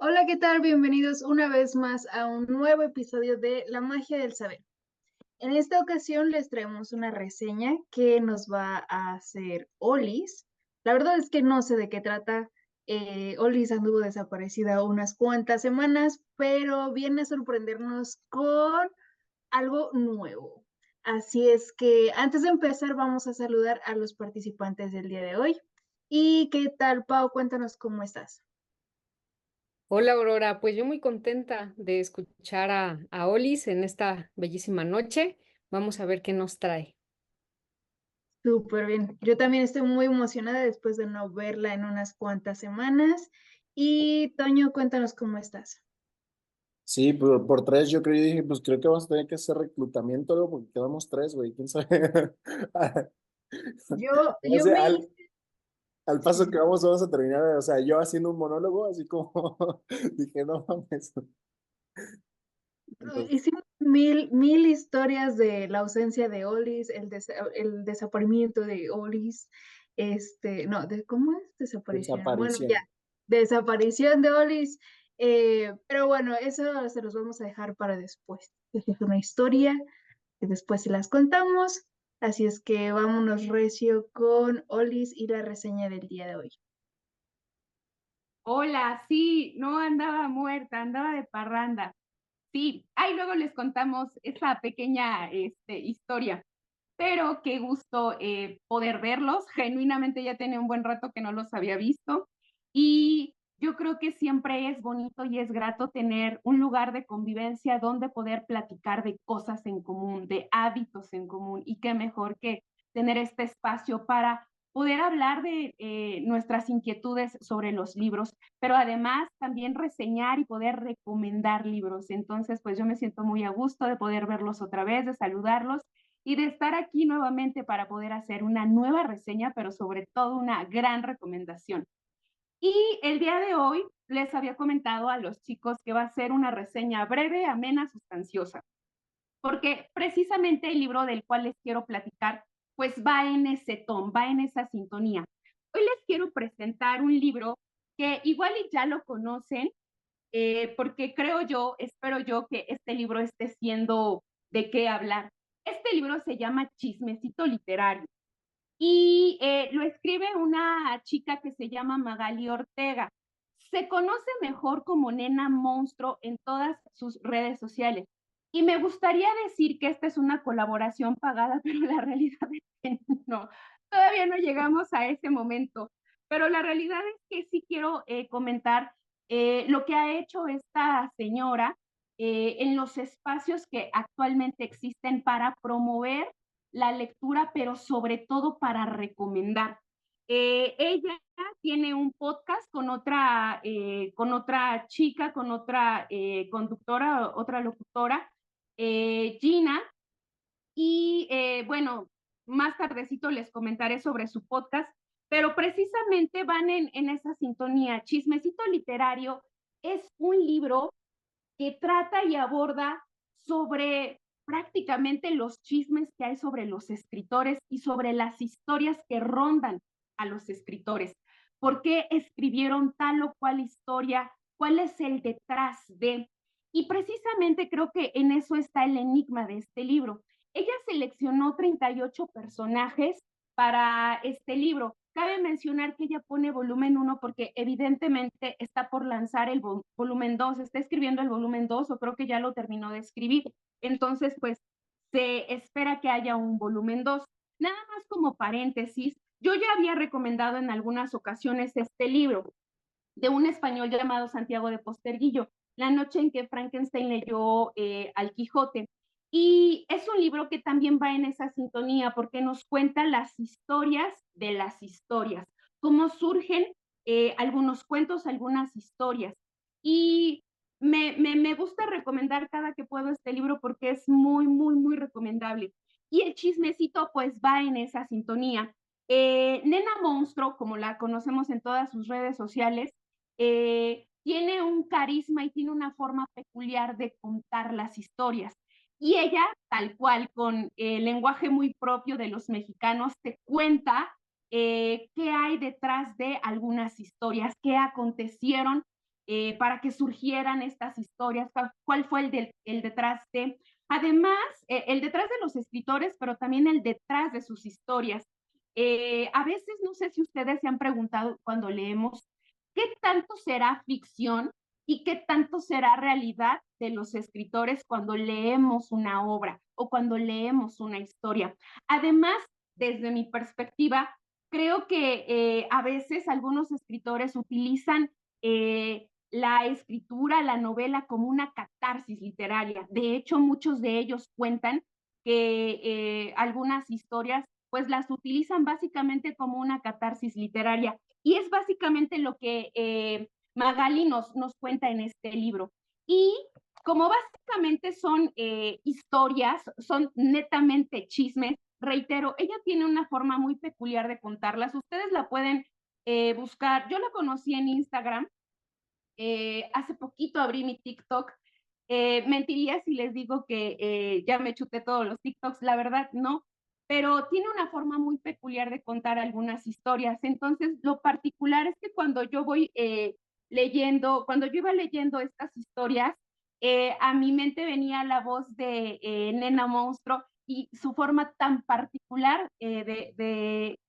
Hola, ¿qué tal? Bienvenidos una vez más a un nuevo episodio de La magia del saber. En esta ocasión les traemos una reseña que nos va a hacer Olis. La verdad es que no sé de qué trata. Olis anduvo desaparecida unas cuantas semanas, pero viene a sorprendernos con algo nuevo. Así es que antes de empezar vamos a saludar a los participantes del día de hoy. ¿Y qué tal, Pau? Cuéntanos cómo estás. Hola Aurora, pues yo muy contenta de escuchar a Olis en esta bellísima noche. Vamos a ver qué nos trae. Súper bien. Yo también estoy muy emocionada después de no verla en unas cuantas semanas. Y Toño, cuéntanos cómo estás. Sí, por tres yo creo, yo dije, pues creo que vamos a tener que hacer reclutamiento, luego porque quedamos tres, güey, quién sabe. Yo, No yo sé, me al sí, paso sí, que vamos a terminar, o sea, yo haciendo un monólogo, así como dije, no mames. Entonces, hicimos mil historias de la ausencia de Olis, el desaparecimiento de Olis, no, ¿cómo es? Desaparición. Bueno, ya, desaparición. desaparición de Olis. Pero bueno, eso se los vamos a dejar para después. Esa es una historia que después se las contamos. Así es que vámonos recio con Olis y la reseña del día de hoy. Hola, sí, no andaba muerta, andaba de parranda. Sí, ahí luego les contamos esa pequeña historia, pero qué gusto poder verlos. Genuinamente ya tenía un buen rato que no los había visto y yo creo que siempre es bonito y es grato tener un lugar de convivencia donde poder platicar de cosas en común, de hábitos en común y qué mejor que tener este espacio para poder hablar de nuestras inquietudes sobre los libros, pero además también reseñar y poder recomendar libros. Entonces, pues yo me siento muy a gusto de poder verlos otra vez, de saludarlos y de estar aquí nuevamente para poder hacer una nueva reseña, pero sobre todo una gran recomendación. Y el día de hoy les había comentado a los chicos que va a ser una reseña breve, amena, sustanciosa, porque precisamente el libro del cual les quiero platicar, pues va en ese ton, va en esa sintonía. Hoy les quiero presentar un libro que igual y ya lo conocen, porque creo yo, espero yo que este libro esté siendo de qué hablar. Este libro se llama Chismecito Literario y lo escribe una chica que se llama Magali Ortega. Se conoce mejor como Nena Monstruo en todas sus redes sociales. Y me gustaría decir que esta es una colaboración pagada, pero la realidad es que no, todavía no llegamos a ese momento. Pero la realidad es que sí quiero comentar lo que ha hecho esta señora en los espacios que actualmente existen para promover la lectura, pero sobre todo para recomendar. Ella tiene un podcast con otra chica, con otra conductora, otra locutora, Gina, y bueno, más tardecito les comentaré sobre su podcast, pero precisamente van en esa sintonía. Chismecito Literario es un libro que trata y aborda sobre prácticamente los chismes que hay sobre los escritores y sobre las historias que rondan a los escritores. ¿Por qué escribieron tal o cual historia? ¿Cuál es el detrás de? Y precisamente creo que en eso está el enigma de este libro. Ella seleccionó 38 personajes para este libro. Cabe mencionar que ella pone volumen 1 porque evidentemente está por lanzar el volumen 2, está escribiendo el volumen 2 o creo que ya lo terminó de escribir. Entonces, pues se espera que haya un volumen 2. Nada más como paréntesis, yo ya había recomendado en algunas ocasiones este libro de un español llamado Santiago de Posterguillo, La noche en que Frankenstein leyó al Quijote. Y es un libro que también va en esa sintonía porque nos cuenta las historias de las historias, cómo surgen algunos cuentos, algunas historias. Y me gusta recomendar cada que puedo este libro porque es muy recomendable. Y el chismecito pues va en esa sintonía. Nena Monstruo, como la conocemos en todas sus redes sociales, tiene un carisma y tiene una forma peculiar de contar las historias. Y ella, tal cual, con el lenguaje muy propio de los mexicanos, te cuenta qué hay detrás de algunas historias, qué acontecieron para que surgieran estas historias, cuál fue el detrás de, además, el detrás de los escritores, pero también el detrás de sus historias. A veces, no sé si ustedes se han preguntado cuando leemos, ¿qué tanto será ficción y qué tanto será realidad de los escritores cuando leemos una obra o cuando leemos una historia? Además, desde mi perspectiva, creo que a veces algunos escritores utilizan la escritura, la novela, como una catarsis literaria. De hecho, muchos de ellos cuentan que algunas historias pues las utilizan básicamente como una catarsis literaria. Y es básicamente lo que Magali nos cuenta en este libro. Y como básicamente son historias, son netamente chismes, reitero, ella tiene una forma muy peculiar de contarlas. Ustedes la pueden buscar. Yo la conocí en Instagram. Hace poquito abrí mi TikTok. Mentiría si les digo que ya me chuté todos los TikToks, la verdad no, pero tiene una forma muy peculiar de contar algunas historias. Entonces, lo particular es que cuando yo voy leyendo, cuando yo iba leyendo estas historias, a mi mente venía la voz de Nena Monstruo y su forma tan particular de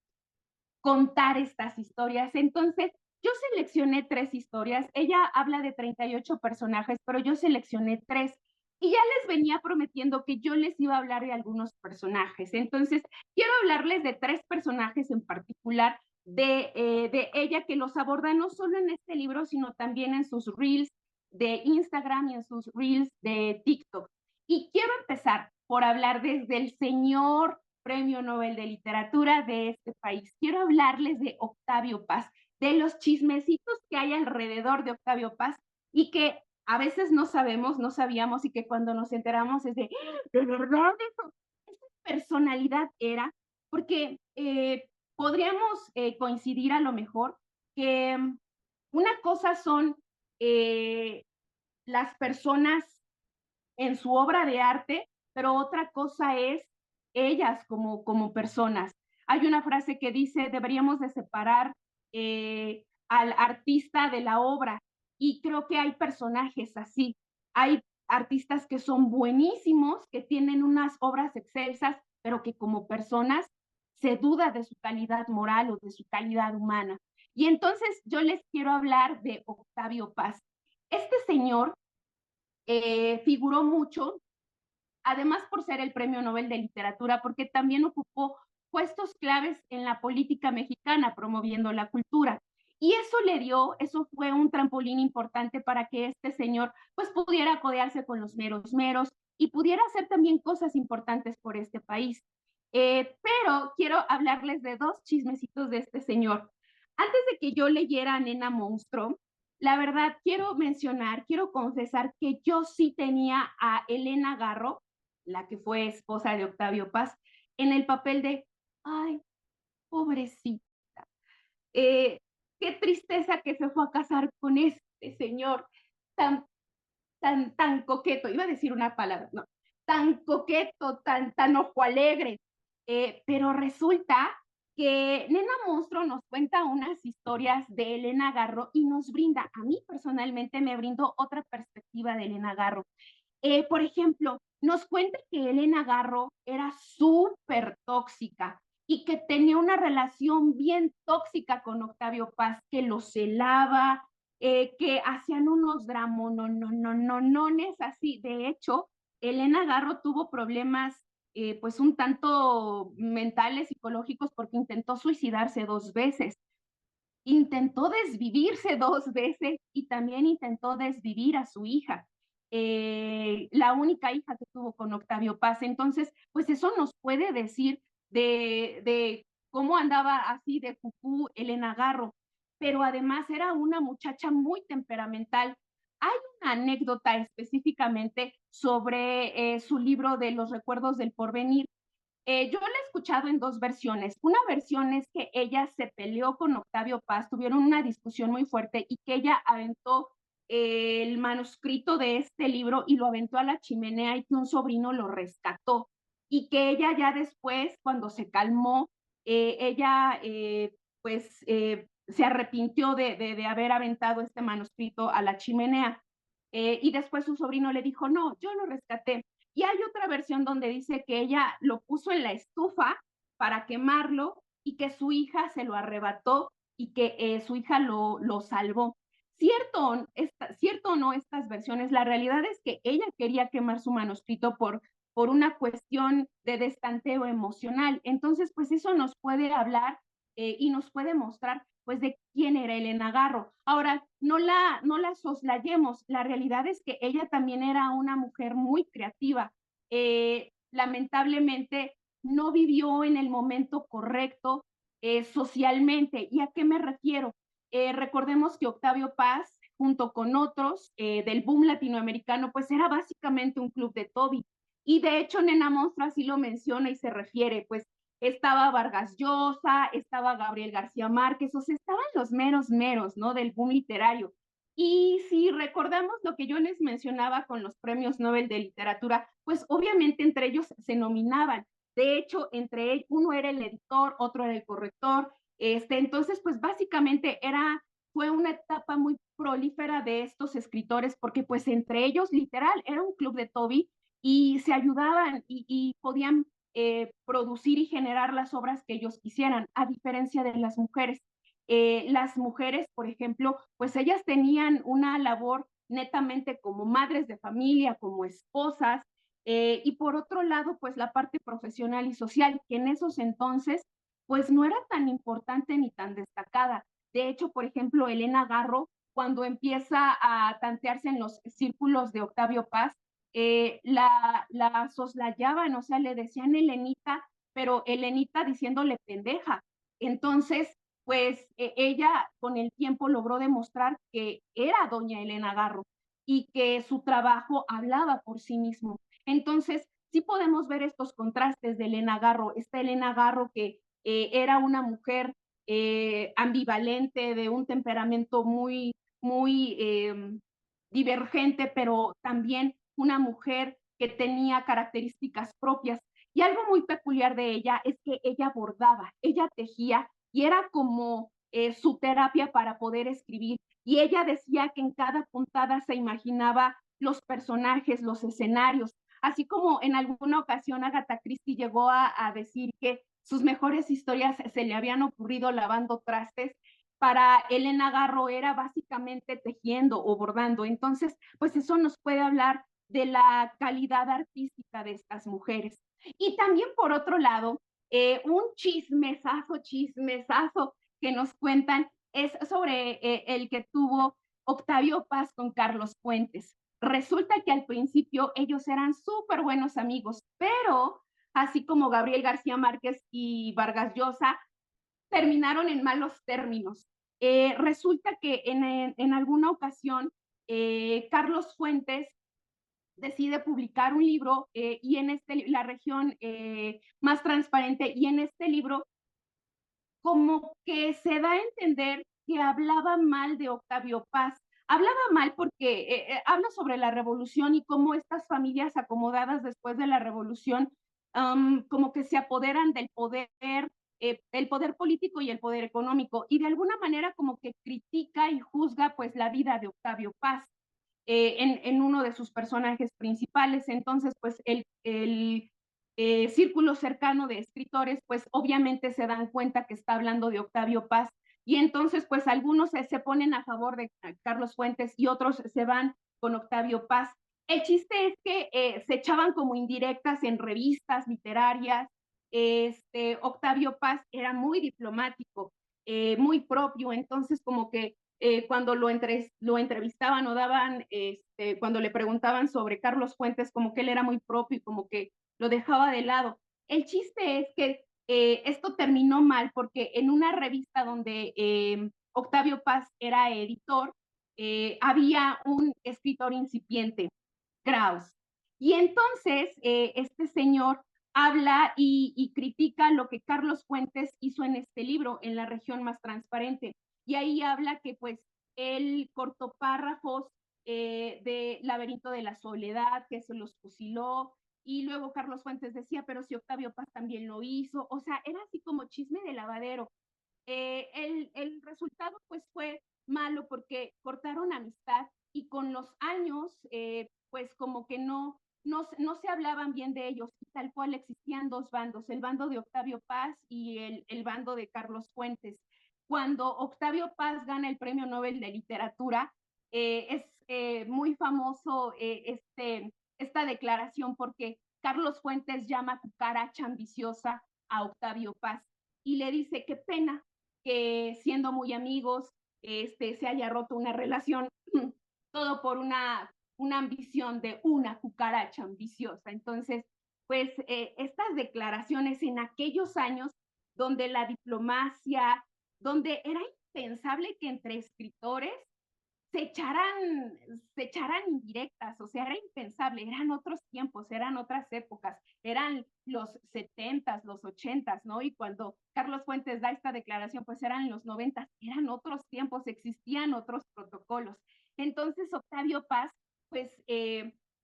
contar estas historias. Entonces, yo seleccioné 3 historias. Ella habla de 38 personajes, pero yo seleccioné 3. Y ya les venía prometiendo que yo les iba a hablar de algunos personajes. Entonces, quiero hablarles de 3 personajes en particular de ella, que los aborda no solo en este libro, sino también en sus reels de Instagram y en sus reels de TikTok. Y quiero empezar por hablar desde el señor Premio Nobel de Literatura de este país. Quiero hablarles de Octavio Paz, de los chismecitos que hay alrededor de Octavio Paz y que a veces no sabemos, no sabíamos, y que cuando nos enteramos es de verdad eso, esa personalidad era, porque podríamos coincidir a lo mejor que una cosa son las personas en su obra de arte, pero otra cosa es ellas como personas. Hay una frase que dice, deberíamos de separar al artista de la obra, y creo que hay personajes así. Hay artistas que son buenísimos, que tienen unas obras excelsas, pero que como personas se duda de su calidad moral o de su calidad humana. Y entonces yo les quiero hablar de Octavio Paz. Este señor figuró mucho, además por ser el Premio Nobel de Literatura, porque también ocupó puestos claves en la política mexicana, promoviendo la cultura. Y eso fue un trampolín importante para que este señor pues pudiera codearse con los meros meros y pudiera hacer también cosas importantes por este país. Pero quiero hablarles de 2 chismecitos de este señor. Antes de que yo leyera Nena Monstruo, la verdad quiero confesar que yo sí tenía a Elena Garro, la que fue esposa de Octavio Paz, en el papel de, ay, pobrecita, eh, qué tristeza que se fue a casar con este señor tan, tan coqueto, iba a decir una palabra, no, tan coqueto, tan ojo alegre, pero resulta que Nena Monstruo nos cuenta unas historias de Elena Garro y nos brinda, a mí personalmente me brindó otra perspectiva de Elena Garro. Por ejemplo, nos cuenta que Elena Garro era súper tóxica y que tenía una relación bien tóxica con Octavio Paz, que lo celaba, que hacían unos dramononononones así. De hecho, Elena Garro tuvo problemas pues un tanto mentales, psicológicos, porque intentó suicidarse 2 veces. Intentó desvivirse 2 veces y también intentó desvivir a su hija, la única hija que tuvo con Octavio Paz. Entonces, pues eso nos puede decir de cómo andaba así de cucú Elena Garro, pero además era una muchacha muy temperamental. Hay una anécdota específicamente sobre su libro de los recuerdos del porvenir. Yo la he escuchado en 2 versiones. Una versión es que ella se peleó con Octavio Paz, tuvieron una discusión muy fuerte y que ella aventó el manuscrito de este libro y lo aventó a la chimenea y que un sobrino lo rescató. Y que ella ya después, cuando se calmó, ella pues se arrepintió de haber aventado este manuscrito a la chimenea. Y después su sobrino le dijo, no, yo lo rescaté. Y hay otra versión donde dice que ella lo puso en la estufa para quemarlo y que su hija se lo arrebató y que su hija lo salvó. Cierto o no estas versiones, la realidad es que ella quería quemar su manuscrito por una cuestión de destanteo emocional. Entonces, pues eso nos puede hablar y nos puede mostrar pues de quién era Elena Garro. Ahora, no la soslayemos, la realidad es que ella también era una mujer muy creativa. Lamentablemente no vivió en el momento correcto socialmente. ¿Y a qué me refiero? Recordemos que Octavio Paz, junto con otros del boom latinoamericano, pues era básicamente un club de Toby. Y de hecho, Nena Monstruo así lo menciona y se refiere, pues estaba Vargas Llosa, estaba Gabriel García Márquez, o sea, estaban los meros, ¿no? Del boom literario. Y si recordamos lo que yo les mencionaba con los premios Nobel de literatura, pues obviamente entre ellos se nominaban. De hecho, entre ellos, uno era el editor, otro era el corrector. Entonces, pues básicamente fue una etapa muy prolífera de estos escritores, porque pues entre ellos, literal, era un club de Toby y se ayudaban y podían producir y generar las obras que ellos quisieran, a diferencia de las mujeres. Las mujeres, por ejemplo, pues ellas tenían una labor netamente como madres de familia, como esposas, y por otro lado, pues la parte profesional y social, que en esos entonces, pues no era tan importante ni tan destacada. De hecho, por ejemplo, Elena Garro, cuando empieza a tantearse en los círculos de Octavio Paz, la soslayaban, o sea, le decían Elenita, pero Elenita diciéndole pendeja. Entonces, pues ella con el tiempo logró demostrar que era doña Elena Garro y que su trabajo hablaba por sí mismo. Entonces, sí podemos ver estos contrastes de Elena Garro. Esta Elena Garro que era una mujer ambivalente, de un temperamento muy divergente, pero también una mujer que tenía características propias. Y algo muy peculiar de ella es que ella bordaba, ella tejía y era como su terapia para poder escribir. Y ella decía que en cada puntada se imaginaba los personajes, los escenarios, así como en alguna ocasión Agatha Christie llegó a decir que sus mejores historias se le habían ocurrido lavando trastes. Para Elena Garro era básicamente tejiendo o bordando. Entonces, pues eso nos puede hablar de la calidad artística de estas mujeres. Y también, por otro lado, un chismesazo que nos cuentan es sobre el que tuvo Octavio Paz con Carlos Fuentes. Resulta que al principio ellos eran súper buenos amigos, pero así como Gabriel García Márquez y Vargas Llosa, terminaron en malos términos. Resulta que en alguna ocasión Carlos Fuentes decide publicar un libro y en la región más transparente, y en este libro como que se da a entender que hablaba mal de Octavio Paz. Hablaba mal porque habla sobre la revolución y cómo estas familias acomodadas después de la revolución como que se apoderan del poder, el poder político y el poder económico, y de alguna manera como que critica y juzga pues la vida de Octavio Paz en uno de sus personajes principales. Entonces, pues el círculo cercano de escritores, pues obviamente se dan cuenta que está hablando de Octavio Paz, y entonces pues algunos se ponen a favor de Carlos Fuentes y otros se van con Octavio Paz. El chiste es que se echaban como indirectas en revistas literarias. Octavio Paz era muy diplomático, muy propio, entonces como que cuando lo entrevistaban o daban, cuando le preguntaban sobre Carlos Fuentes, como que él era muy propio y como que lo dejaba de lado. El chiste es que esto terminó mal porque en una revista donde Octavio Paz era editor, había un escritor incipiente, Kraus. Y entonces este señor habla y critica lo que Carlos Fuentes hizo en este libro, en La región más transparente. Y ahí habla que pues él cortó párrafos de Laberinto de la Soledad, que se los fusiló, y luego Carlos Fuentes decía, pero si Octavio Paz también lo hizo, o sea, era así como chisme de lavadero. El resultado pues fue malo porque cortaron amistad y con los años pues como que no se hablaban bien de ellos, y tal cual existían dos bandos, el bando de Octavio Paz y el bando de Carlos Fuentes. Cuando Octavio Paz gana el Premio Nobel de Literatura, es muy famoso esta declaración porque Carlos Fuentes llama cucaracha ambiciosa a Octavio Paz y le dice, qué pena que siendo muy amigos se haya roto una relación, todo por una ambición de una cucaracha ambiciosa. Entonces, pues estas declaraciones en aquellos años donde la diplomacia, donde era impensable que entre escritores se echaran indirectas, o sea, era impensable, eran otros tiempos, eran otras épocas, eran los 70s, los 80s, ¿no? Y cuando Carlos Fuentes da esta declaración, pues eran los 90s, eran otros tiempos, existían otros protocolos. Entonces, Octavio Paz, pues,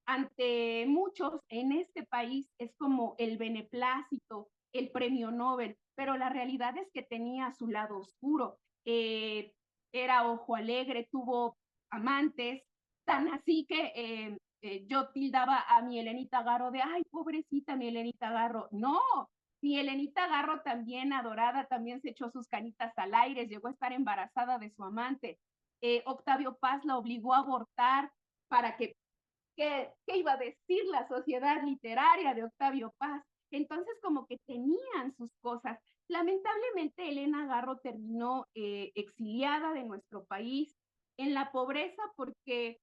ante muchos en este país es como el beneplácito, el premio Nobel, pero la realidad es que tenía su lado oscuro. Era ojo alegre, tuvo amantes, tan así que yo tildaba a mi Elenita Garro de, ay, pobrecita mi Elenita Garro. No, mi Elenita Garro también adorada, también se echó sus canitas al aire, llegó a estar embarazada de su amante. Octavio Paz la obligó a abortar para que ¿qué iba a decir la sociedad literaria de Octavio Paz? Entonces, como que tenían sus cosas. Lamentablemente, Elena Garro terminó exiliada de nuestro país en la pobreza porque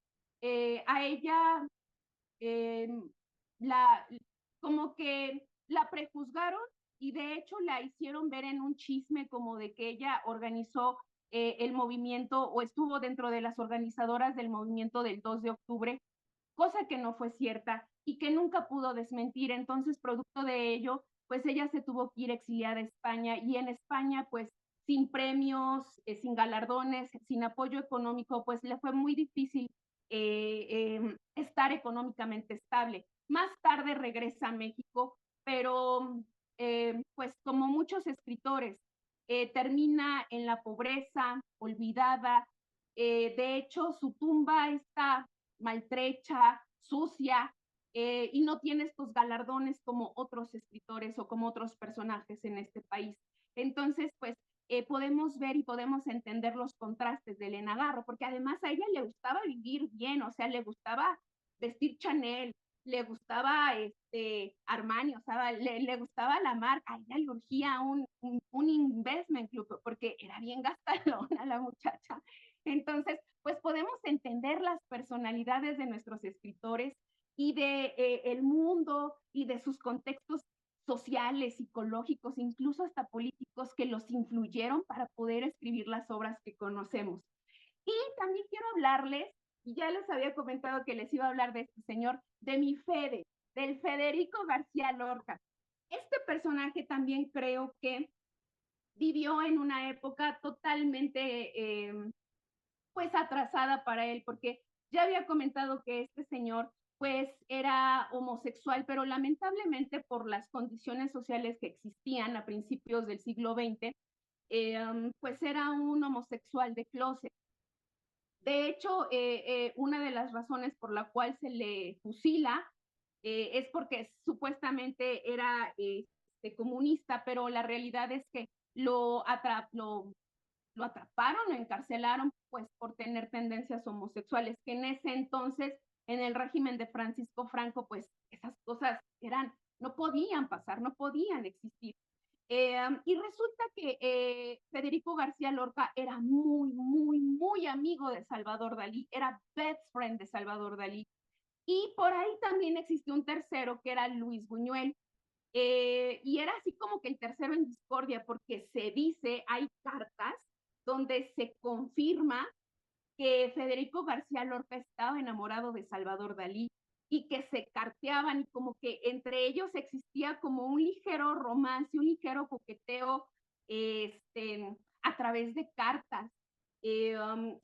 a ella eh, la, como que la prejuzgaron y de hecho la hicieron ver en un chisme como de que ella organizó el movimiento o estuvo dentro de las organizadoras del movimiento del 2 de octubre, cosa que no fue cierta y que nunca pudo desmentir. Entonces, producto de ello, pues ella se tuvo que ir exiliada a España y en España, pues sin premios, sin galardones, sin apoyo económico, pues le fue muy difícil estar económicamente estable. Más tarde regresa a México, pero pues como muchos escritores, termina en la pobreza, olvidada. De hecho, su tumba está maltrecha, sucia, y no tiene estos galardones como otros escritores o como otros personajes en este país. Entonces, pues podemos ver y podemos entender los contrastes de Elena Garro, porque además a ella le gustaba vivir bien, o sea, le gustaba vestir Chanel, le gustaba Armani, o sea, le gustaba la marca, a ella le urgía un investment club, porque era bien gastalona la muchacha. Entonces, pues podemos entender las personalidades de nuestros escritores y de el mundo y de sus contextos sociales, psicológicos, incluso hasta políticos que los influyeron para poder escribir las obras que conocemos. Y también quiero hablarles, y ya les había comentado que les iba a hablar de este señor, de mi Fede, del Federico García Lorca. Este personaje también creo que vivió en una época totalmente pues atrasada para él, porque ya había comentado que este señor pues era homosexual, pero lamentablemente por las condiciones sociales que existían a principios del siglo XX, pues era un homosexual de closet. De hecho, una de las razones por la cual se le fusila es porque supuestamente era comunista, pero la realidad es que lo atraparon, lo encarcelaron pues por tener tendencias homosexuales, que en ese entonces, en el régimen de Francisco Franco, pues esas cosas no podían pasar, no podían existir. Y resulta que Federico García Lorca era muy, muy, muy amigo de Salvador Dalí, era best friend de Salvador Dalí. Y por ahí también existió un tercero que era Luis Buñuel. Y era así como que el tercero en discordia, porque se dice, hay cartas donde se confirma que Federico García Lorca estaba enamorado de Salvador Dalí y que se carteaban y como que entre ellos existía como un ligero romance, un ligero coqueteo a través de cartas.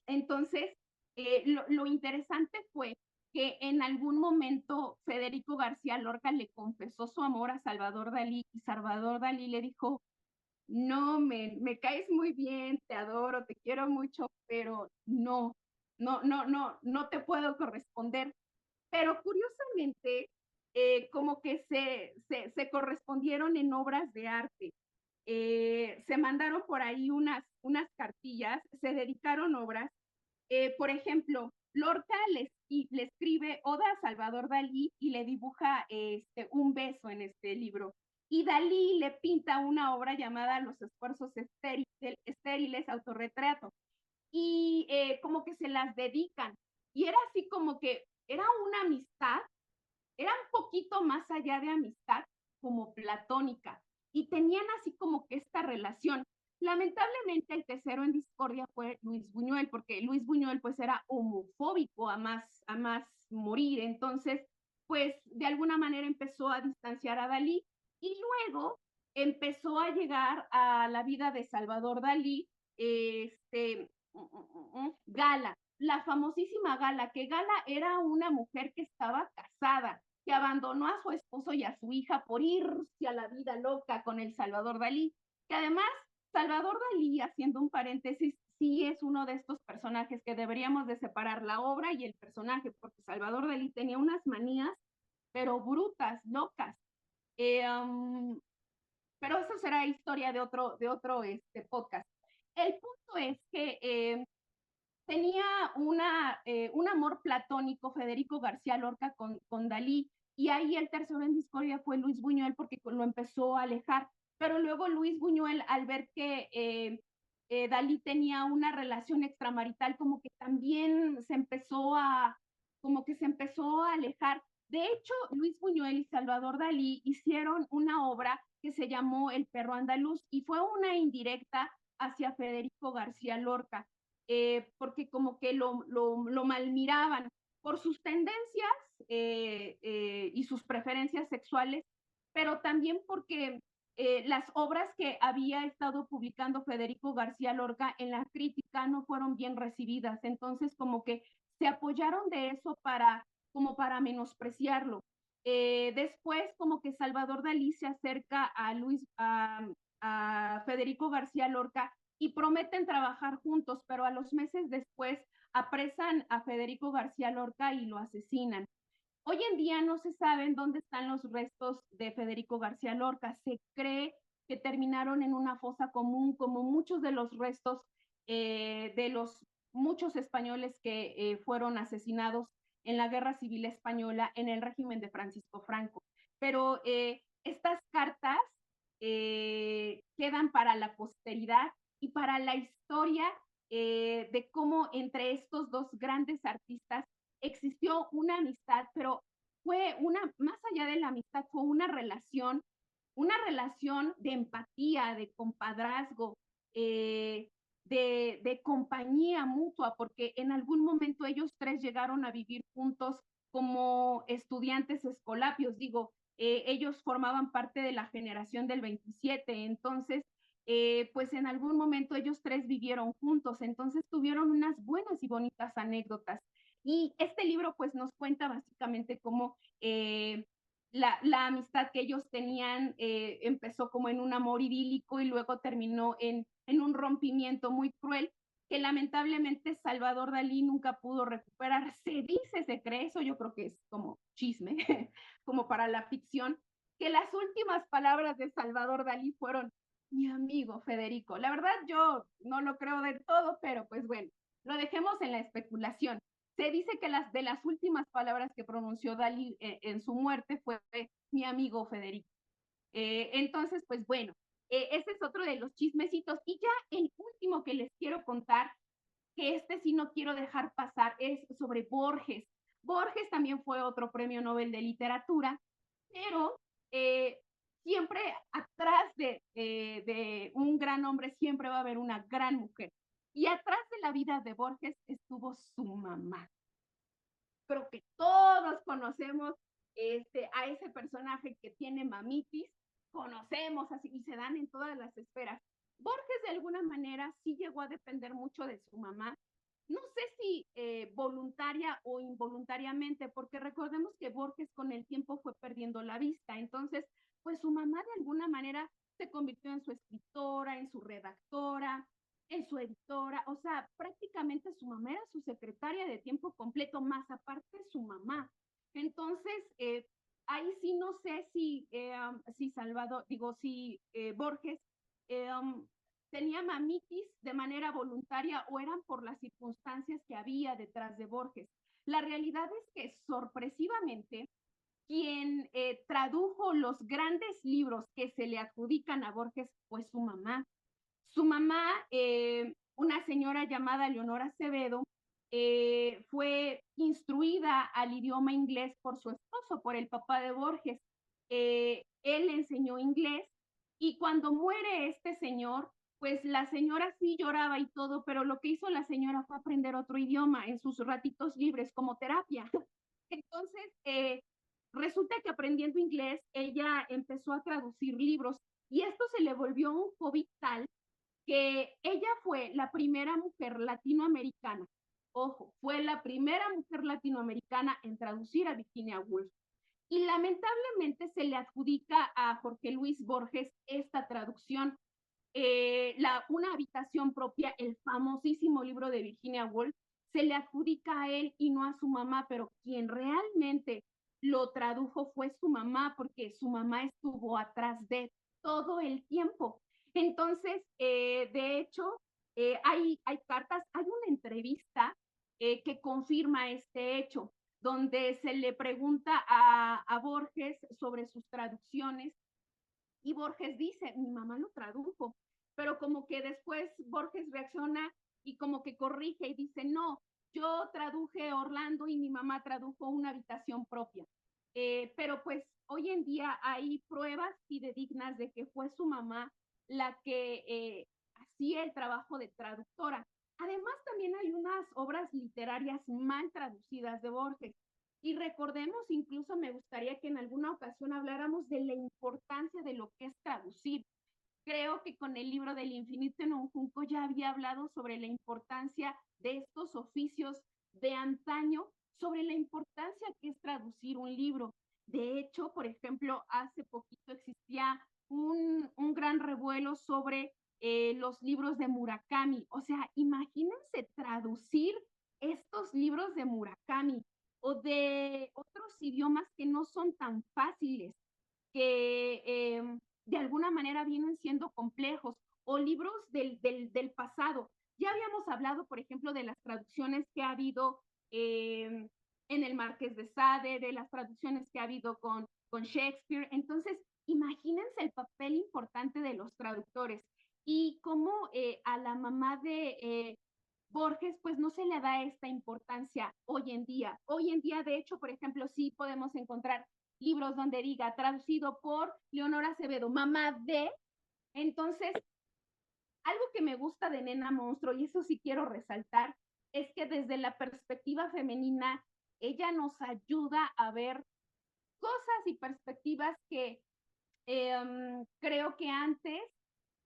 Entonces, lo interesante fue que en algún momento Federico García Lorca le confesó su amor a Salvador Dalí y Salvador Dalí le dijo, no, me caes muy bien, te adoro, te quiero mucho, pero no te puedo corresponder. Pero curiosamente, como que se correspondieron en obras de arte. Se mandaron por ahí unas cartillas, se dedicaron obras. Por ejemplo, Lorca le escribe Oda a Salvador Dalí y le dibuja un beso en este libro. Y Dalí le pinta una obra llamada Los esfuerzos estériles, autorretrato. Y como que se las dedican. Y era así como que era una amistad, era un poquito más allá de amistad, como platónica, y tenían así como que esta relación. Lamentablemente el tercero en discordia fue Luis Buñuel, porque Luis Buñuel pues era homofóbico a más morir, entonces pues de alguna manera empezó a distanciar a Dalí y luego empezó a llegar a la vida de Salvador Dalí, Gala, la famosísima Gala, que Gala era una mujer que estaba casada, que abandonó a su esposo y a su hija por irse a la vida loca con el Salvador Dalí, que además Salvador Dalí, haciendo un paréntesis, sí es uno de estos personajes que deberíamos de separar la obra y el personaje, porque Salvador Dalí tenía unas manías, pero brutas, locas. Pero eso será historia de otro podcast. El punto es que tenía un amor platónico Federico García Lorca con Dalí, y ahí el tercero en discordia fue Luis Buñuel porque lo empezó a alejar, pero luego Luis Buñuel al ver que Dalí tenía una relación extramarital como que también se empezó a alejar. De hecho, Luis Buñuel y Salvador Dalí hicieron una obra que se llamó El perro andaluz y fue una indirecta hacia Federico García Lorca, porque como que lo malmiraban por sus tendencias y sus preferencias sexuales, pero también porque las obras que había estado publicando Federico García Lorca en la crítica no fueron bien recibidas, entonces como que se apoyaron de eso como para menospreciarlo. Después como que Salvador Dalí se acerca a Federico García Lorca y prometen trabajar juntos, pero a los meses después apresan a Federico García Lorca y lo asesinan. Hoy en día no se sabe dónde están los restos de Federico García Lorca. Se cree que terminaron en una fosa común, como muchos de los restos de los muchos españoles que fueron asesinados en la Guerra Civil Española en el régimen de Francisco Franco. Pero estas cartas quedan para la posteridad y para la historia de cómo entre estos dos grandes artistas existió una amistad, pero más allá de la amistad, fue una relación de empatía, de compadrazgo, de compañía mutua, porque en algún momento ellos tres llegaron a vivir juntos como estudiantes escolapios, digo, ellos formaban parte de la generación del 27, entonces pues en algún momento ellos tres vivieron juntos, entonces tuvieron unas buenas y bonitas anécdotas. Y este libro pues nos cuenta básicamente cómo la amistad que ellos tenían empezó como en un amor idílico y luego terminó en un rompimiento muy cruel que lamentablemente Salvador Dalí nunca pudo recuperar. Se dice, se cree, eso yo creo que es como chisme, como para la ficción, que las últimas palabras de Salvador Dalí fueron mi amigo Federico. La verdad yo no lo creo del todo, pero pues bueno, lo dejemos en la especulación. Se dice que de las últimas palabras que pronunció Dalí en su muerte fue mi amigo Federico. Entonces, pues bueno, ese es otro de los chismecitos. Y ya el último que les quiero contar, que este sí no quiero dejar pasar, es sobre Borges. Borges también fue otro premio Nobel de literatura, pero siempre atrás de un gran hombre siempre va a haber una gran mujer. Y atrás de la vida de Borges estuvo su mamá. Creo que todos conocemos a ese personaje que tiene mamitis, conocemos así y se dan en todas las esferas. Borges de alguna manera sí llegó a depender mucho de su mamá, no sé si voluntaria o involuntariamente, porque recordemos que Borges con el tiempo fue perdiendo la vista, entonces pues su mamá de alguna manera se convirtió en su escritora, en su redactora, en su editora, o sea, prácticamente su mamá era su secretaria de tiempo completo, más aparte su mamá. Entonces, ahí sí no sé si Salvador, digo, si Borges tenía mamitis de manera voluntaria o eran por las circunstancias que había detrás de Borges. La realidad es que sorpresivamente quien tradujo los grandes libros que se le adjudican a Borges fue su mamá. Su mamá, una señora llamada Leonora Acevedo, fue instruida al idioma inglés por su esposo, por el papá de Borges. Él le enseñó inglés y cuando muere este señor, pues la señora sí lloraba y todo, pero lo que hizo la señora fue aprender otro idioma en sus ratitos libres como terapia. Entonces, resulta que aprendiendo inglés, ella empezó a traducir libros y esto se le volvió un hobby tal que ella fue la primera mujer latinoamericana, ojo, fue la primera mujer latinoamericana en traducir a Virginia Woolf. Y lamentablemente se le adjudica a Jorge Luis Borges esta traducción, una habitación propia, el famosísimo libro de Virginia Woolf, se le adjudica a él y no a su mamá, pero quien realmente lo tradujo fue su mamá, porque su mamá estuvo atrás de todo el tiempo. Entonces, de hecho, hay cartas, hay una entrevista que confirma este hecho, donde se le pregunta a Borges sobre sus traducciones y Borges dice, mi mamá lo tradujo, pero como que después Borges reacciona y como que corrige y dice, no, yo traduje Orlando y mi mamá tradujo una habitación propia. Pero pues hoy en día hay pruebas fidedignas de que fue su mamá la que hacía el trabajo de traductora. Además, también hay unas obras literarias mal traducidas de Borges. Y recordemos, incluso me gustaría que en alguna ocasión habláramos de la importancia de lo que es traducir. Creo que con el libro del infinito en un junco ya había hablado sobre la importancia de estos oficios de antaño, sobre la importancia que es traducir un libro. De hecho, por ejemplo, hace poquito existía un gran revuelo sobre los libros de Murakami. O sea, imagínense traducir estos libros de Murakami o de otros idiomas que no son tan fáciles, que de alguna manera vienen siendo complejos, o libros del pasado. Ya habíamos hablado, por ejemplo, de las traducciones que ha habido en el Marqués de Sade, de las traducciones que ha habido con Shakespeare. Entonces, imagínense el papel importante de los traductores y cómo a la mamá de Borges, pues no se le da esta importancia hoy en día. Hoy en día, de hecho, por ejemplo, sí podemos encontrar libros donde diga traducido por Leonora Acevedo, mamá de. Entonces, algo que me gusta de Nena Monstruo, y eso sí quiero resaltar, es que desde la perspectiva femenina, ella nos ayuda a ver cosas y perspectivas que creo que antes,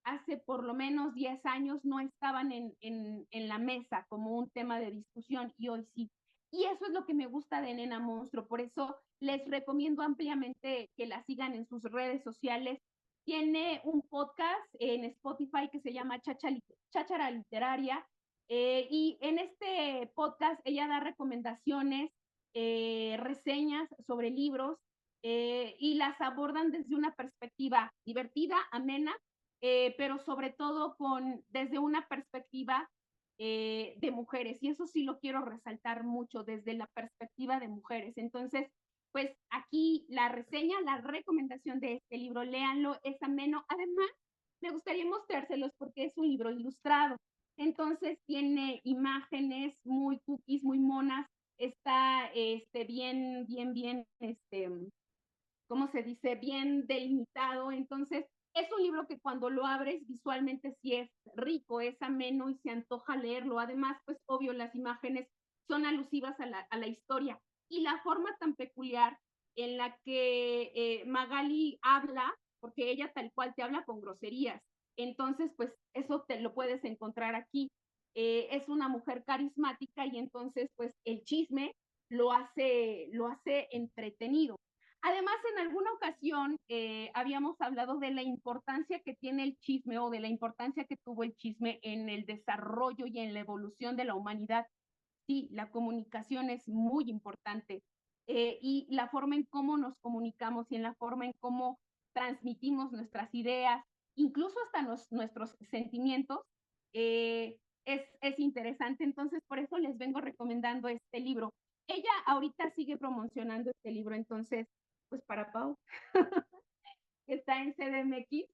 hace por lo menos 10 años, no estaban en la mesa como un tema de discusión y hoy sí. Y eso es lo que me gusta de Nena Monstruo, por eso les recomiendo ampliamente que la sigan en sus redes sociales. Tiene un podcast en Spotify que se llama Cháchara Literaria, y en este podcast ella da recomendaciones, reseñas sobre libros, y las abordan desde una perspectiva divertida, amena, pero sobre todo desde una perspectiva de mujeres. Y eso sí lo quiero resaltar mucho, desde la perspectiva de mujeres. Entonces, pues aquí la reseña, la recomendación de este libro, léanlo, es ameno. Además, me gustaría mostrárselos porque es un libro ilustrado. Entonces, tiene imágenes muy cookies, muy monas. Está bien, ¿cómo se dice? Bien delimitado. Entonces, es un libro que cuando lo abres visualmente sí es rico, es ameno y se antoja leerlo. Además, pues obvio, las imágenes son alusivas a la historia. Y la forma tan peculiar en la que Magali habla, porque ella tal cual te habla con groserías. Entonces, pues eso te lo puedes encontrar aquí. Es una mujer carismática y entonces, pues el chisme lo hace entretenido. Además, en alguna ocasión habíamos hablado de la importancia que tiene el chisme o de la importancia que tuvo el chisme en el desarrollo y en la evolución de la humanidad. Sí, la comunicación es muy importante y la forma en cómo nos comunicamos y en la forma en cómo transmitimos nuestras ideas, incluso hasta nuestros sentimientos, es interesante. Entonces, por eso les vengo recomendando este libro. Ella ahorita sigue promocionando este libro, entonces, pues para Pau, que está en CDMX,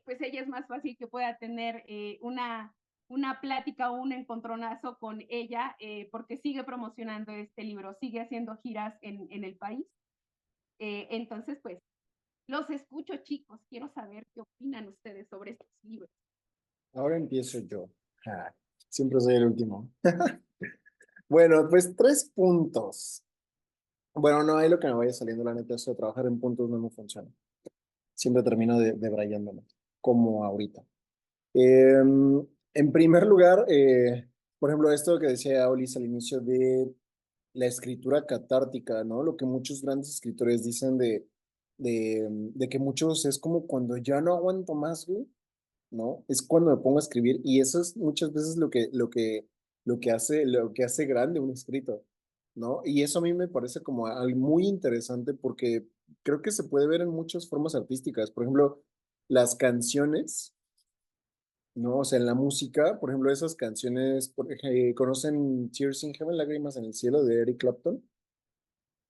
pues ella es más fácil que pueda tener una plática o un encontronazo con ella, porque sigue promocionando este libro, sigue haciendo giras en el país. Entonces, pues, los escucho, chicos. Quiero saber qué opinan ustedes sobre estos libros. Ahora empiezo yo. Ah, siempre soy el último. Bueno, pues 3 puntos. Bueno, no, hay lo que me vaya saliendo, la neta, eso de trabajar en puntos no me funciona. Siempre termino debrayándome, como ahorita. En primer lugar, por ejemplo, esto que decía Olis al inicio de la escritura catártica, ¿no? Lo que muchos grandes escritores dicen de que muchos es como cuando ya no aguanto más, güey, ¿no? Es cuando me pongo a escribir y eso es muchas veces lo que hace grande un escrito, ¿no? Y eso a mí me parece como algo muy interesante porque creo que se puede ver en muchas formas artísticas. Por ejemplo, las canciones, ¿no? O sea, en la música, por ejemplo, esas canciones, ¿conocen Tears in Heaven, Lágrimas en el Cielo de Eric Clapton?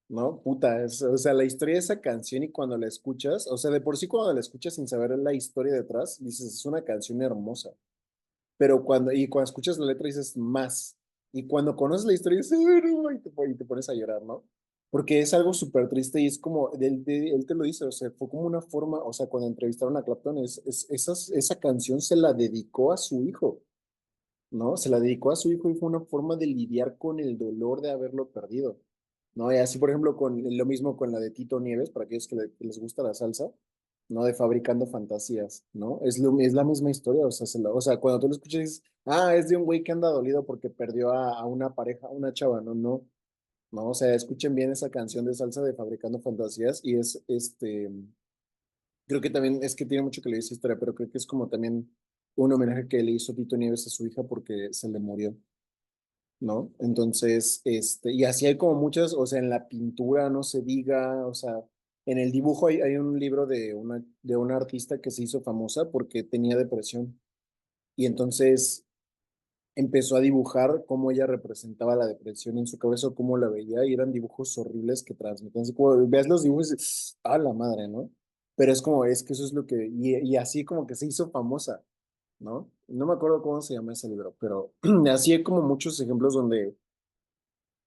No, puta, o sea, la historia de esa canción y cuando la escuchas, o sea, de por sí cuando la escuchas sin saber la historia detrás, dices, es una canción hermosa, pero cuando escuchas la letra dices, más, y cuando conoces la historia dices, "Ay, no", y te pones a llorar, ¿no? Porque es algo súper triste y es como, él te lo dice, o sea, fue como una forma, o sea, cuando entrevistaron a Clapton, esa canción se la dedicó a su hijo, ¿no? Se la dedicó a su hijo y fue una forma de lidiar con el dolor de haberlo perdido, ¿no? Y así, por ejemplo, con lo mismo con la de Tito Nieves, para aquellos que les gusta la salsa, ¿no? De Fabricando Fantasías, ¿no? Es la misma historia, o sea, cuando tú lo escuchas, dices, es de un güey que anda dolido porque perdió a una pareja, a una chava, ¿no? No, no, o sea, escuchen bien esa canción de salsa de Fabricando Fantasías y creo que también es que tiene mucho que leer esa historia, pero creo que es como también un homenaje que le hizo Tito Nieves a su hija porque se le murió, ¿no? Entonces, y así hay como muchas, o sea, en la pintura no se diga, o sea, en el dibujo hay un libro de una artista que se hizo famosa porque tenía depresión y entonces empezó a dibujar cómo ella representaba la depresión en su cabeza, o cómo la veía, y eran dibujos horribles que transmitían, así como ves los dibujos y dices, la madre, ¿no? Pero es que eso es lo que, y así como que se hizo famosa, ¿no? No me acuerdo cómo se llama ese libro, pero así hay como muchos ejemplos donde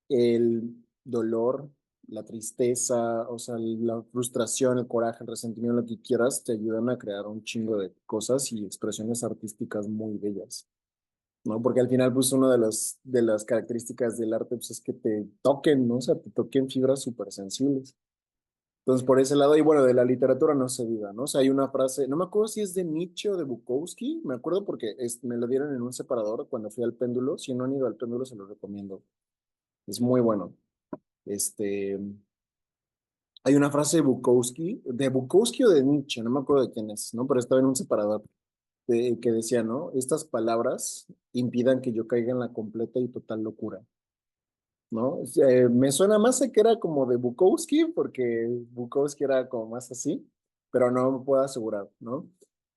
el dolor, la tristeza, o sea, la frustración, el coraje, el resentimiento, lo que quieras, te ayudan a crear un chingo de cosas y expresiones artísticas muy bellas, ¿no? Porque al final, pues, una de las características del arte, pues, es que te toquen, ¿no? O sea, te toquen fibras súper sensibles. Entonces, por ese lado, y bueno, de la literatura no se diga, ¿no? O sea, hay una frase, no me acuerdo si es de Nietzsche o de Bukowski, me acuerdo porque me lo dieron en un separador cuando fui al péndulo. Si no han ido al péndulo, se lo recomiendo. Es muy bueno. Este, Hay una frase de Bukowski o de Nietzsche, no me acuerdo de quién es, ¿no? Pero estaba en un separador que decía, ¿no? Estas palabras impidan que yo caiga en la completa y total locura, ¿no? Me suena más a que era como de Bukowski, porque Bukowski era como más así, pero no me puedo asegurar, ¿no?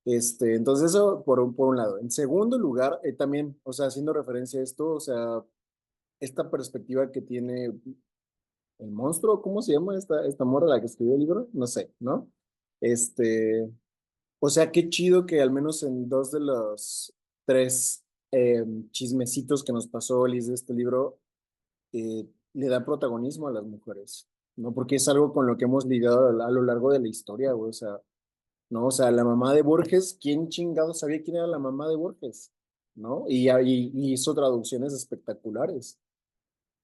Entonces eso por un lado. En segundo lugar, también, o sea, haciendo referencia a esto, o sea, esta perspectiva que tiene el monstruo, ¿cómo se llama esta morra la que escribió el libro? No sé, ¿no? Este, o sea, qué chido que al menos en 2 de los 3 chismecitos que nos pasó Liz de este libro, le da protagonismo a las mujeres, ¿no? Porque es algo con lo que hemos lidiado a lo largo de la historia, güey, o sea, ¿no? O sea, la mamá de Borges, ¿quién chingado sabía quién era la mamá de Borges? ¿No? Y hizo traducciones espectaculares,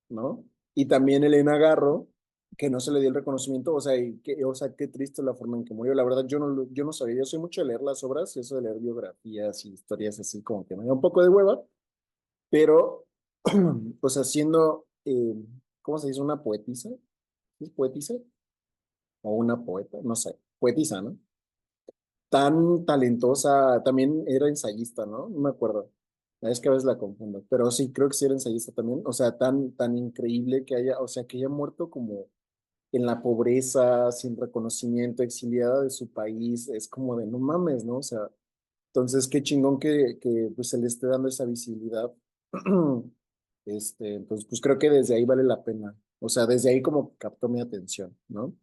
¿no? Y también Elena Garro, que no se le dio el reconocimiento, o sea, qué triste la forma en que murió. La verdad, yo no sabía, yo soy mucho de leer las obras, y eso de leer biografías y historias así como que me da un poco de hueva, pero, pues haciendo, ¿cómo se dice? Una poetisa, ¿es poetisa? o una poeta, no sé, poetisa, ¿no? Tan talentosa, también era ensayista, ¿no? No me acuerdo. Es que a veces la confundo, pero sí, creo que sí era ensayista también. O sea, tan increíble que haya, o sea, que haya muerto como en la pobreza, sin reconocimiento, exiliada de su país, es como de no mames, ¿no? O sea, entonces qué chingón que pues se le esté dando esa visibilidad. Pues creo que desde ahí vale la pena. O sea, desde ahí como captó mi atención, ¿no?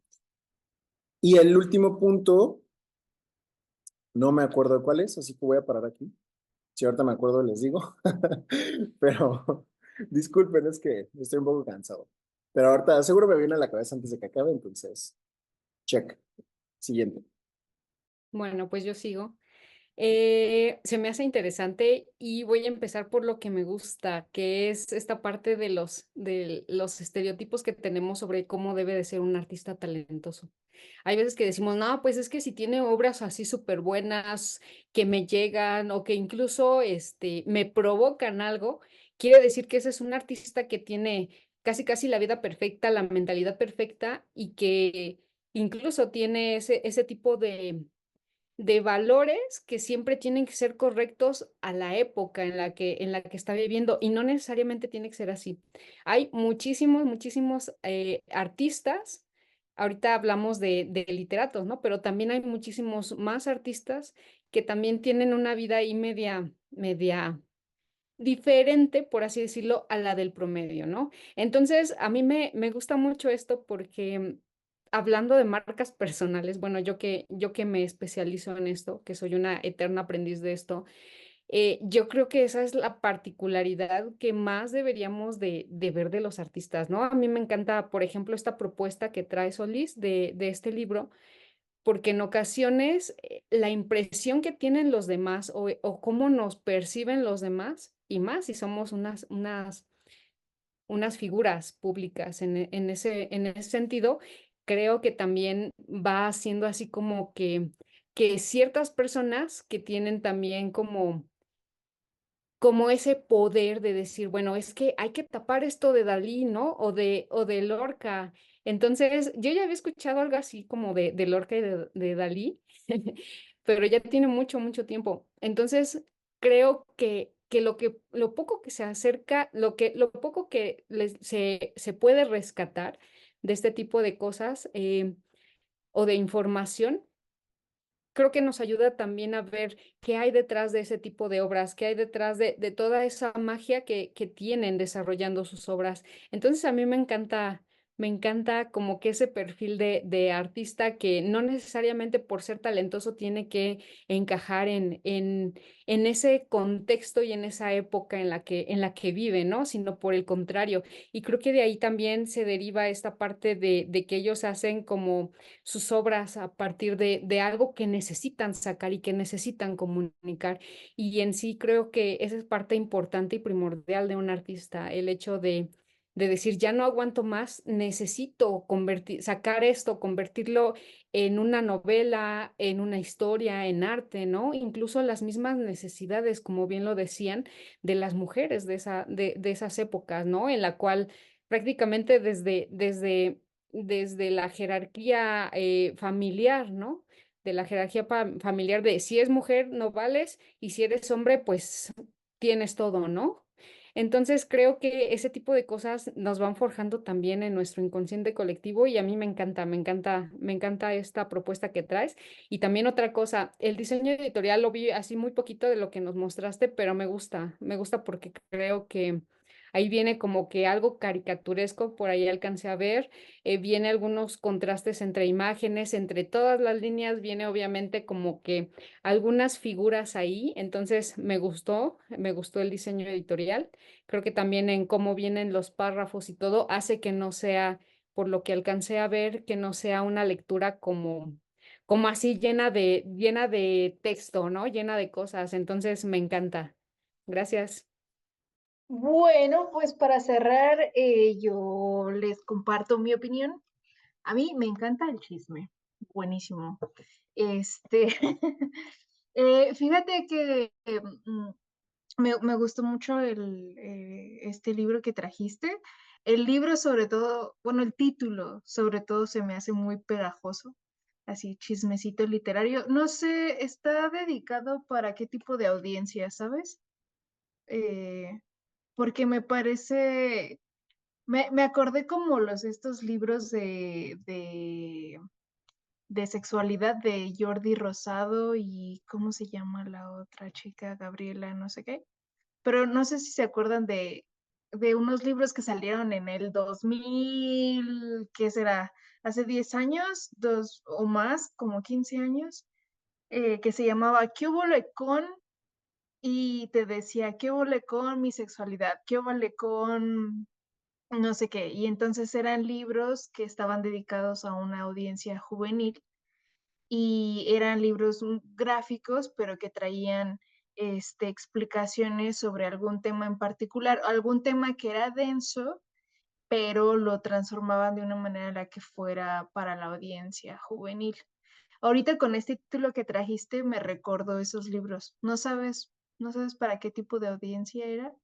Y el último punto, no me acuerdo cuál es, así que voy a parar aquí. Si ahorita me acuerdo, les digo. Pero disculpen, es que estoy un poco cansado. Pero ahorita seguro me viene a la cabeza antes de que acabe, entonces, check. Siguiente. Bueno, pues yo sigo. Se me hace interesante y voy a empezar por lo que me gusta, que es esta parte de los estereotipos que tenemos sobre cómo debe de ser un artista talentoso. Hay veces que decimos, no, pues es que si tiene obras así súper buenas que me llegan o que incluso me provocan algo, quiere decir que ese es un artista que tiene casi casi la vida perfecta, la mentalidad perfecta y que incluso tiene ese tipo de valores que siempre tienen que ser correctos a la época en la que está viviendo y no necesariamente tiene que ser así. Hay muchísimos artistas, ahorita hablamos de literatos, ¿no? Pero también hay muchísimos más artistas que también tienen una vida ahí media diferente, por así decirlo, a la del promedio, ¿no? Entonces, a mí me gusta mucho esto porque hablando de marcas personales, bueno, yo que me especializo en esto, que soy una eterna aprendiz de esto, yo creo que esa es la particularidad que más deberíamos de ver de los artistas, ¿no? A mí me encanta, por ejemplo, esta propuesta que trae Solís de este libro porque en ocasiones la impresión que tienen los demás o cómo nos perciben los demás, y más si somos unas figuras públicas en ese sentido, creo que también va haciendo así como que ciertas personas que tienen también como ese poder de decir, bueno, es que hay que tapar esto de Dalí, ¿no? O de Lorca. Entonces, yo ya había escuchado algo así como de Lorca y de Dalí, pero ya tiene mucho tiempo. Entonces, creo que lo poco que se acerca, lo poco que se puede rescatar de este tipo de cosas o de información, creo que nos ayuda también a ver qué hay detrás de ese tipo de obras, qué hay detrás de toda esa magia que tienen desarrollando sus obras. Entonces a mí me encanta como que ese perfil de artista que no necesariamente por ser talentoso tiene que encajar en ese contexto y en esa época en la que vive, ¿no? Sino por el contrario. Y creo que de ahí también se deriva esta parte de que ellos hacen como sus obras a partir de algo que necesitan sacar y que necesitan comunicar. Y en sí creo que esa es parte importante y primordial de un artista, el hecho de decir, ya no aguanto más, necesito sacar esto, convertirlo en una novela, en una historia, en arte, ¿no? Incluso las mismas necesidades, como bien lo decían, de las mujeres de esas épocas, ¿no? En la cual prácticamente desde la jerarquía familiar, ¿no? De la jerarquía familiar de si es mujer no vales y si eres hombre pues tienes todo, ¿no? Entonces creo que ese tipo de cosas nos van forjando también en nuestro inconsciente colectivo y a mí me encanta esta propuesta que traes. Y también otra cosa, el diseño editorial lo vi así muy poquito de lo que nos mostraste, pero me gusta porque creo que ahí viene como que algo caricaturesco, por ahí alcancé a ver, viene algunos contrastes entre imágenes, entre todas las líneas, viene obviamente como que algunas figuras ahí, entonces me gustó el diseño editorial, creo que también en cómo vienen los párrafos y todo hace que no sea, por lo que alcancé a ver, que no sea una lectura como así llena de texto, ¿no? Llena de cosas, entonces me encanta. Gracias. Bueno, pues para cerrar, yo les comparto mi opinión. A mí me encanta el chisme. Buenísimo. Este, fíjate que me gustó mucho este libro que trajiste. El libro sobre todo, bueno, el título sobre todo se me hace muy pegajoso, así chismecito literario. No sé, ¿está dedicado para qué tipo de audiencia, sabes? Porque me parece, me acordé como estos libros de sexualidad de Jordi Rosado y ¿cómo se llama la otra chica? Gabriela, no sé qué. Pero no sé si se acuerdan de unos libros que salieron en el 2000, ¿qué será? Hace 10 años, dos o más, como 15 años, que se llamaba ¿Qué hubole con? Y te decía, ¿qué hubole con mi sexualidad? ¿Qué hubole con no sé qué? Y entonces eran libros que estaban dedicados a una audiencia juvenil y eran libros gráficos, pero que traían explicaciones sobre algún tema en particular, algún tema que era denso, pero lo transformaban de una manera en la que fuera para la audiencia juvenil. Ahorita con este título que trajiste me recordó esos libros. No sabes para qué tipo de audiencia era?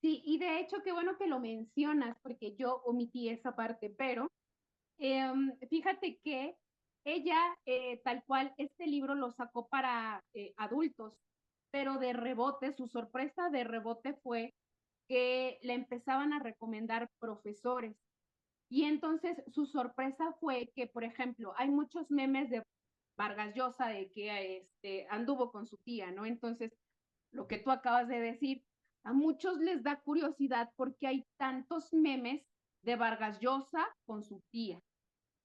Sí, y de hecho, qué bueno que lo mencionas, porque yo omití esa parte, pero fíjate que ella, tal cual, este libro lo sacó para adultos, pero de rebote, su sorpresa de rebote fue que le empezaban a recomendar profesores. Y entonces su sorpresa fue que, por ejemplo, hay muchos memes de Vargas Llosa de que anduvo con su tía, ¿no? Entonces, lo que tú acabas de decir, a muchos les da curiosidad porque hay tantos memes de Vargas Llosa con su tía.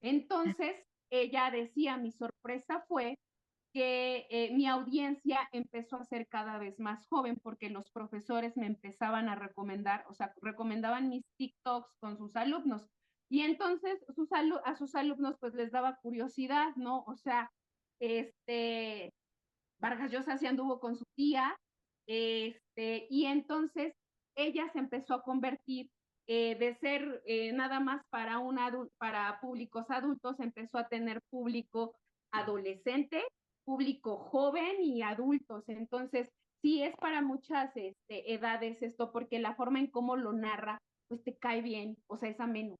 Entonces, ella decía, mi sorpresa fue que mi audiencia empezó a ser cada vez más joven porque los profesores me empezaban a recomendar, o sea, recomendaban mis TikToks con sus alumnos. Y entonces a sus alumnos pues les daba curiosidad, ¿no? O sea, este, Vargas Llosa se anduvo con su tía, y entonces ella se empezó a convertir de ser nada más para, para públicos adultos, empezó a tener público adolescente, público joven y adultos. Entonces, sí es para muchas edades esto, porque la forma en cómo lo narra, pues te cae bien, o sea, es ameno.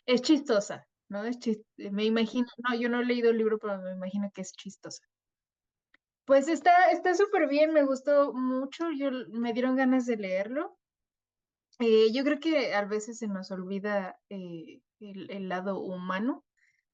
Es chistosa, ¿no? Me imagino, no, yo no he leído el libro, pero me imagino que es chistosa. Pues está súper bien, me gustó mucho, me dieron ganas de leerlo. Yo creo que a veces se nos olvida el lado humano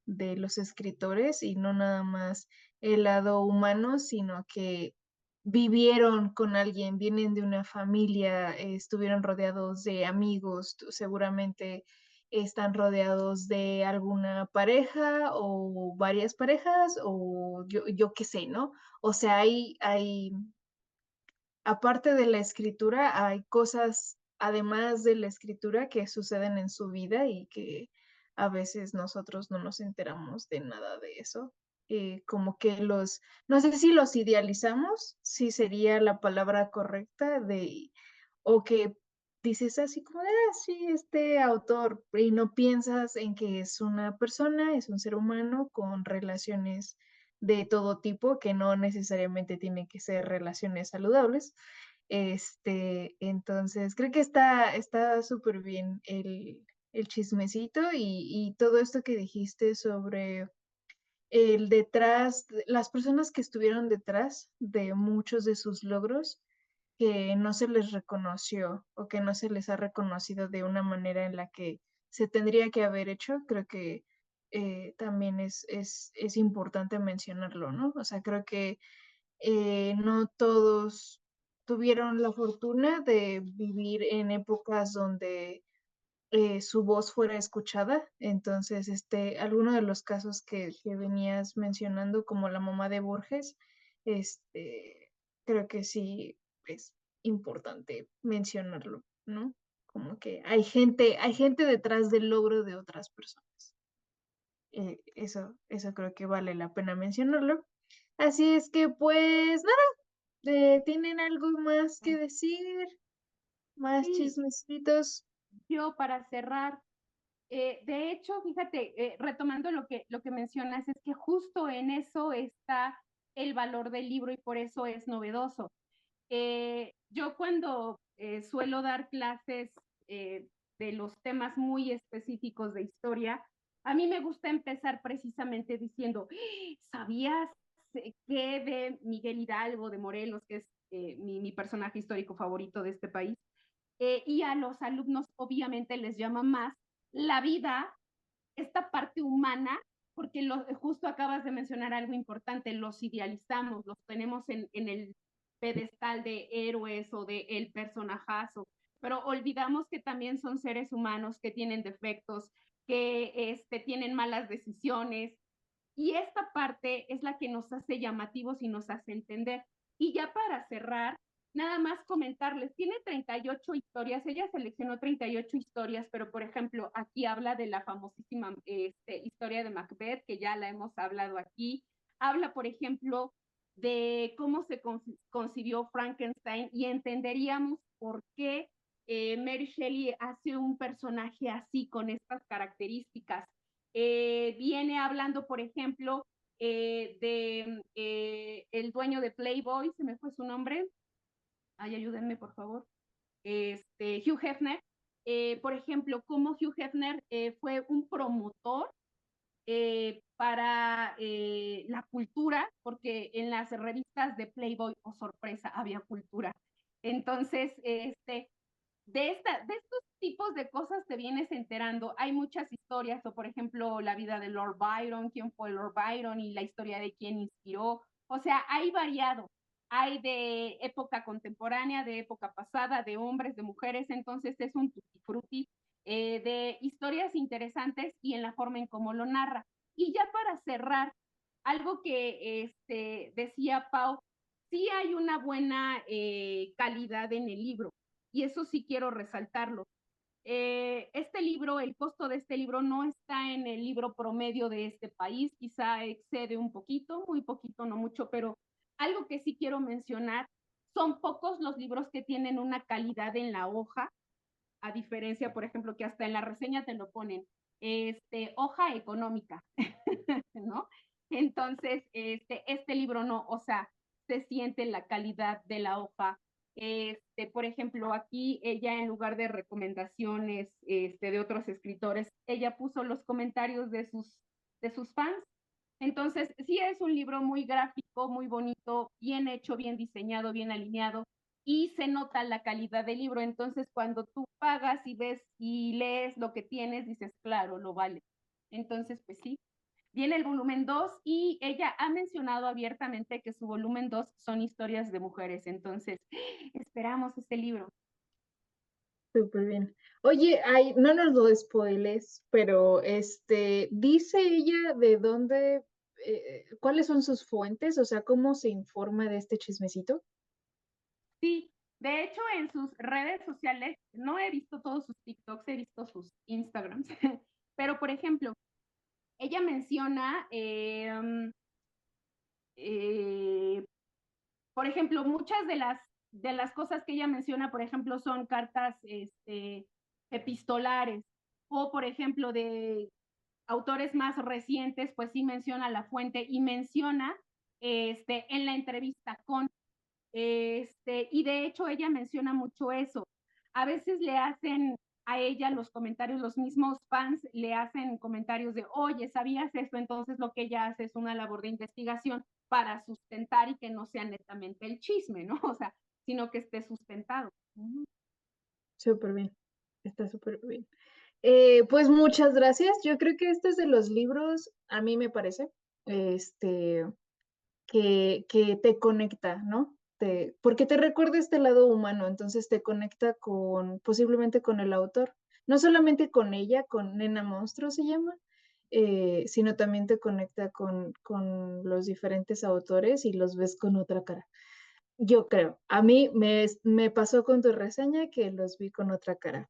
de los escritores y no nada más el lado humano, sino que vivieron con alguien, vienen de una familia, estuvieron rodeados de amigos, seguramente están rodeados de alguna pareja o varias parejas o yo qué sé, ¿no? O sea, aparte de la escritura, hay cosas, además de la escritura, que suceden en su vida y que a veces nosotros no nos enteramos de nada de eso. Como que no sé si los idealizamos, si sería la palabra correcta, o que dices así como de, sí, este autor, y no piensas en que es una persona, es un ser humano con relaciones de todo tipo, que no necesariamente tienen que ser relaciones saludables. Entonces, creo que está súper bien el chismecito y todo esto que dijiste sobre el detrás, las personas que estuvieron detrás de muchos de sus logros, que no se les reconoció o que no se les ha reconocido de una manera en la que se tendría que haber hecho, creo que también es importante mencionarlo, ¿no? O sea, creo que no todos tuvieron la fortuna de vivir en épocas donde su voz fuera escuchada. Entonces, alguno de los casos que venías mencionando, como la mamá de Borges, creo que sí es importante mencionarlo, ¿no? Como que hay gente detrás del logro de otras personas. Eso creo que vale la pena mencionarlo. Así es que, pues, nada, ¿tienen algo más que decir? ¿Más Sí, chismecitos? yo para cerrar, de hecho, fíjate, retomando lo que mencionas, es que justo en eso está el valor del libro y por eso es novedoso. Yo cuando suelo dar clases de los temas muy específicos de historia, a mí me gusta empezar precisamente diciendo, ¿sabías que de Miguel Hidalgo de Morelos, que es mi personaje histórico favorito de este país? Y a los alumnos obviamente les llama más la vida, esta parte humana, porque justo acabas de mencionar algo importante, los idealizamos, los tenemos en el pedestal de héroes o de el personajazo, pero olvidamos que también son seres humanos que tienen defectos, que tienen malas decisiones, y esta parte es la que nos hace llamativos y nos hace entender. Y ya para cerrar, nada más comentarles, tiene 38 historias, ella seleccionó 38 historias, pero por ejemplo, aquí habla de la famosísima historia de Macbeth, que ya la hemos hablado aquí, habla, por ejemplo, de cómo se concibió Frankenstein y entenderíamos por qué Mary Shelley hace un personaje así, con estas características. Viene hablando, por ejemplo, de el dueño de Playboy, se me fue su nombre, ay, ayúdenme por favor, Hugh Hefner, por ejemplo, cómo Hugh Hefner fue un promotor para la cultura, porque en las revistas de Playboy, oh sorpresa, había cultura. Entonces, de estos tipos de cosas te vienes enterando. Hay muchas historias, o por ejemplo, la vida de Lord Byron, quién fue Lord Byron y la historia de quién inspiró. O sea, hay variado. Hay de época contemporánea, de época pasada, de hombres, de mujeres. Entonces es un tutti frutti de historias interesantes y en la forma en cómo lo narra. Y ya para cerrar, algo que decía Pau, sí hay una buena calidad en el libro y eso sí quiero resaltarlo. Este libro, el costo de este libro no está en el libro promedio de este país, quizá excede un poquito, muy poquito, no mucho, pero algo que sí quiero mencionar, son pocos los libros que tienen una calidad en la hoja, a diferencia, por ejemplo, que hasta en la reseña te lo ponen, hoja económica, ¿no? Entonces, este libro no, o sea, se siente la calidad de la hoja. Por ejemplo, aquí ella en lugar de recomendaciones de otros escritores, ella puso los comentarios de sus fans. Entonces, sí es un libro muy gráfico, muy bonito, bien hecho, bien diseñado, bien alineado y se nota la calidad del libro. Entonces, cuando tú pagas y ves y lees lo que tienes, dices, claro, lo vale. Entonces, pues sí, viene el volumen 2 y ella ha mencionado abiertamente que su volumen 2 son historias de mujeres. Entonces, esperamos este libro. Súper bien. Oye, ay, no nos lo spoiles, pero dice ella de dónde, cuáles son sus fuentes, o sea, cómo se informa de este chismecito. Sí, de hecho en sus redes sociales, no he visto todos sus TikToks, he visto sus Instagrams, pero por ejemplo, ella menciona, por ejemplo, muchas de las cosas que ella menciona, por ejemplo, son cartas epistolares, o por ejemplo, de autores más recientes, pues sí menciona la fuente y menciona en la entrevista con y de hecho ella menciona mucho eso. A veces le hacen a ella los comentarios, los mismos fans le hacen comentarios de, oye, ¿sabías esto? Entonces lo que ella hace es una labor de investigación para sustentar y que no sea netamente el chisme, ¿no? O sea, sino que esté sustentado. Súper bien, está súper bien. Pues muchas gracias. Yo creo que este es de los libros, a mí me parece, este, que te conecta, ¿no? Porque te recuerda este lado humano, entonces te conecta posiblemente con el autor, no solamente con ella, con Nena Monstruo se llama, sino también te conecta con los diferentes autores y los ves con otra cara. Yo creo, a mí me pasó con tu reseña que los vi con otra cara.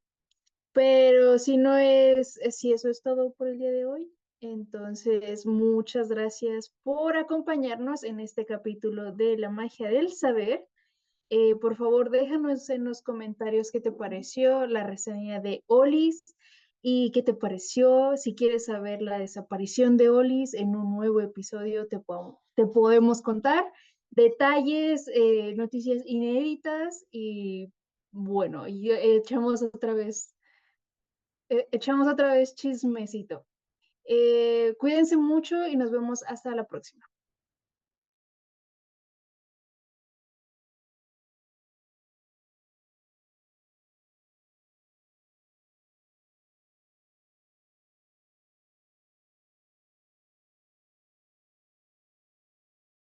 Pero si no si eso es todo por el día de hoy, entonces muchas gracias por acompañarnos en este capítulo de La magia del saber. Por favor, déjanos en los comentarios qué te pareció la reseña de Olis y qué te pareció. Si quieres saber la desaparición de Olis en un nuevo episodio, te podemos contar detalles, noticias inéditas y bueno, y echamos otra vez chismecito. Cuídense mucho y nos vemos hasta la próxima.